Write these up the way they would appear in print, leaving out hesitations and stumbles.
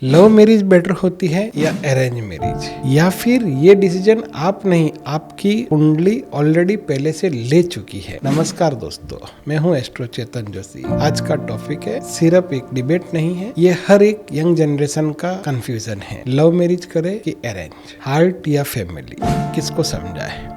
Love marriage better होती है या अरेंज मैरिज, या फिर ये डिसीजन आप नहीं आपकी कुंडली ऑलरेडी पहले से ले चुकी है। नमस्कार दोस्तों, मैं हूँ एस्ट्रो चेतन जोशी। आज का टॉपिक है, सिर्फ एक डिबेट नहीं है, ये हर एक यंग जनरेशन का कंफ्यूजन है। लव मैरिज करे कि अरेंज, हार्ट या फैमिली, किसको समझाए।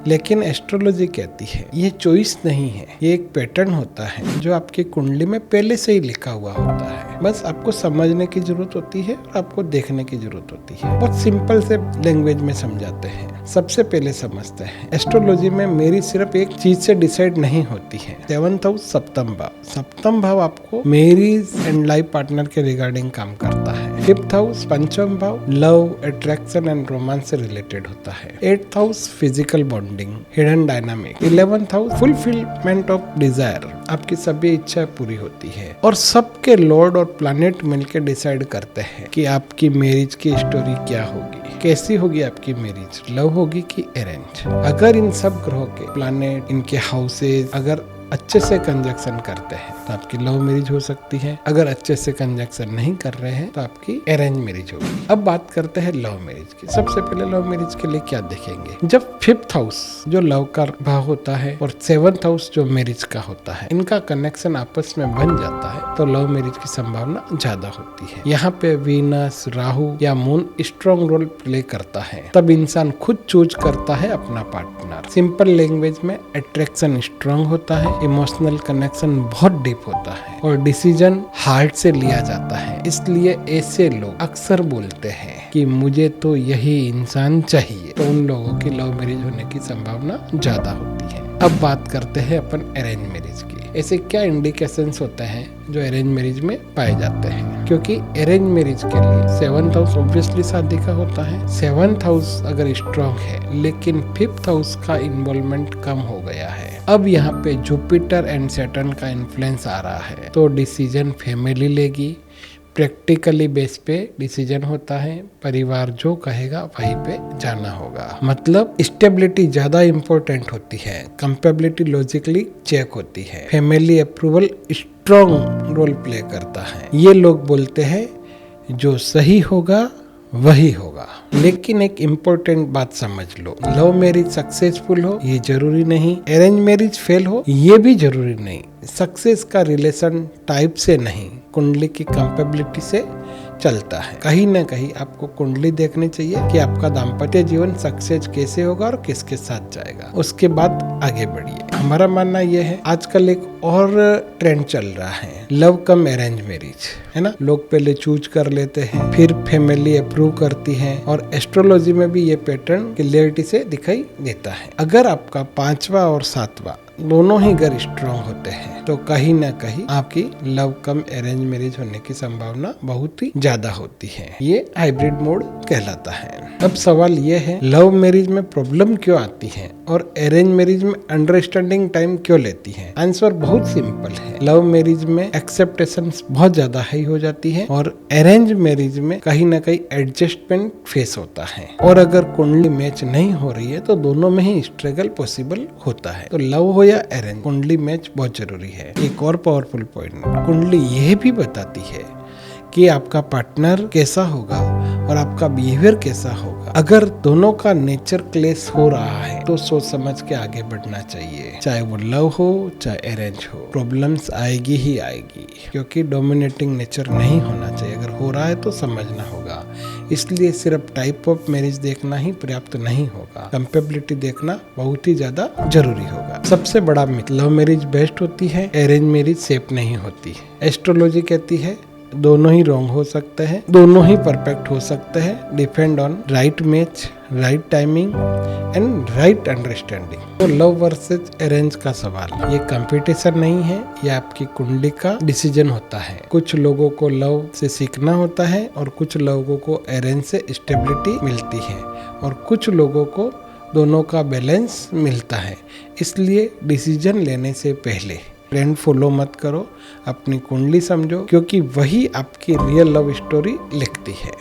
लेकिन एस्ट्रोलॉजी कहती है ये चॉइस नहीं है, ये एक पैटर्न होता है जो आपकी कुंडली में पहले से ही लिखा हुआ होता है। बस आपको समझने की जरूरत होती है और आपको देखने की जरूरत होती है। बहुत सिंपल से लैंग्वेज में समझाते हैं। सबसे पहले समझते हैं, एस्ट्रोलॉजी में मेरी सिर्फ एक चीज से डिसाइड नहीं होती है। 7th हाउस सप्तम भाव, सप्तम भाव आपको मैरिज एंड लाइफ पार्टनर के रिगार्डिंग काम करता है। 5th हाउस पंचम भाव लव, अट्रैक्शन एंड रोमांस से रिलेटेड होता है। 8th house physical bonding, hidden dynamic. 11th house fulfilment of desire, आपकी सभी इच्छा पूरी होती है। और सबके लॉर्ड और प्लैनेट मिलकर डिसाइड करते हैं कि आपकी मैरिज की स्टोरी क्या होगी, कैसी होगी आपकी मैरिज, लव होगी कि अरेंज। अगर इन सब ग्रहों के प्लैनेट, इनके हाउसेज अगर अच्छे से कंजक्शन करते हैं तो आपकी लव मैरिज हो सकती है। अगर अच्छे से कंजक्शन नहीं कर रहे हैं तो आपकी अरेंज मैरिज होगी। अब बात करते हैं लव मैरिज की। सबसे पहले लव मैरिज के लिए क्या देखेंगे, जब 5th हाउस जो लव का भाव होता है और 7th हाउस जो मैरिज का होता है, इनका कनेक्शन आपस में बन जाता है तो लव मैरिज की संभावना ज्यादा होती है। यहाँ पे वीनस, राहु या मून स्ट्रॉन्ग रोल प्ले करता है। तब इंसान खुद चूज करता है अपना पार्टनर। सिंपल लैंग्वेज में अट्रैक्शन स्ट्रॉन्ग होता है, इमोशनल कनेक्शन बहुत डीप होता है और डिसीजन हार्ट से लिया जाता है। इसलिए ऐसे लोग अक्सर बोलते हैं कि मुझे तो यही इंसान चाहिए, तो उन लोगों की लव मैरिज होने की संभावना ज्यादा होती है। अब बात करते हैं अपन अरेंज मैरिज की। ऐसे क्या इंडिकेशंस होते हैं जो अरेंज मैरिज में पाए जाते हैं, क्योंकि अरेंज मैरिज के लिए 7th हाउस ऑब्वियसली शादी का होता है। 7th हाउस अगर स्ट्रॉन्ग है लेकिन 5th हाउस का इन्वॉल्वमेंट कम हो गया है। अब यहाँ पे जुपिटर एंड सैटर्न का इन्फ्लुएंस आ रहा है तो डिसीजन फैमिली लेगी। प्रैक्टिकली बेस पे डिसीजन होता है, परिवार जो कहेगा वहीं पे जाना होगा। मतलब स्टेबिलिटी ज्यादा इंपॉर्टेंट होती है, कंपेबिलिटी लॉजिकली चेक होती है, family approval strong role play करता है। ये लोग बोलते हैं जो सही होगा वही होगा। लेकिन एक इम्पोर्टेंट बात समझ लो, लव मैरिज सक्सेसफुल हो ये जरूरी नहीं, अरेंज मैरिज फेल हो ये भी जरूरी नहीं। सक्सेस का रिलेशन टाइप से नहीं, कुंडली की कंपेबिलिटी से चलता है। कहीं ना कहीं आपको कुंडली देखनी चाहिए कि आपका दाम्पत्य जीवन सक्सेस कैसे होगा और किसके साथ जाएगा, उसके बाद आगे बढ़िए। हमारा मानना यह है, आजकल एक और ट्रेंड चल रहा है, लव कम अरेंज मैरिज, है ना। लोग पहले चूज कर लेते हैं, फिर फैमिली अप्रूव करती है और एस्ट्रोलॉजी में भी ये पैटर्न क्लियरिटी से दिखाई देता है। अगर आपका 5वां और 7वां दोनों ही घर स्ट्रॉन्ग होते हैं तो कहीं ना कहीं आपकी लव कम अरेंज मैरिज होने की संभावना बहुत ही ज्यादा होती है। ये हाइब्रिड मोड कहलाता है। अब सवाल ये है, लव मैरिज में प्रॉब्लम क्यों आती है और अरेंज मैरिज में अंडरस्टैंडिंग टाइम क्यों लेती है। आंसर बहुत सिंपल है, लव मैरिज में एक्सेप्टेशन बहुत ज्यादा हाई हो जाती है और अरेंज मैरिज में कहीं ना कहीं एडजस्टमेंट फेस होता है। और अगर कुंडली मैच नहीं हो रही है तो दोनों में ही स्ट्रगल पॉसिबल होता है। तो लव हो या अरेंज, कुंडली मैच बहुत जरूरी है। एक और पावरफुल पॉइंट, कुंडली यह भी बताती है कि आपका पार्टनर कैसा होगा और आपका बिहेवियर कैसा होगा। अगर दोनों का नेचर क्लेश हो रहा है तो सोच समझ के आगे बढ़ना चाहिए, चाहे वो लव हो चाहे अरेंज हो। प्रॉब्लम्स आएगी ही आएगी, क्योंकि डोमिनेटिंग नेचर नहीं होना चाहिए। अगर हो रहा है तो समझना होगा। इसलिए सिर्फ टाइप ऑफ मैरिज देखना ही पर्याप्त नहीं होगा, कंपेबिलिटी देखना बहुत ही ज्यादा जरूरी होगा। सबसे बड़ा मिथ, लव मैरिज बेस्ट होती है, अरेंज मैरिज सेफ नहीं होती। एस्ट्रोलॉजी कहती है दोनों ही रॉन्ग हो सकते हैं, दोनों ही परफेक्ट हो सकते हैं, depend on right match, right timing and right understanding. तो लव वर्सेस अरेंज का सवाल ये कंपटीशन नहीं है, ये आपकी कुंडली का डिसीजन होता है। कुछ लोगों को लव से सीखना होता है और कुछ लोगों को अरेंज से स्टेबिलिटी मिलती है और कुछ लोगों को दोनों का बैलेंस मिलता है। इसलिए डिसीजन लेने से पहले ट्रेंड फॉलो मत करो, अपनी कुंडली समझो, क्योंकि वही आपकी रियल लव स्टोरी लिखती है।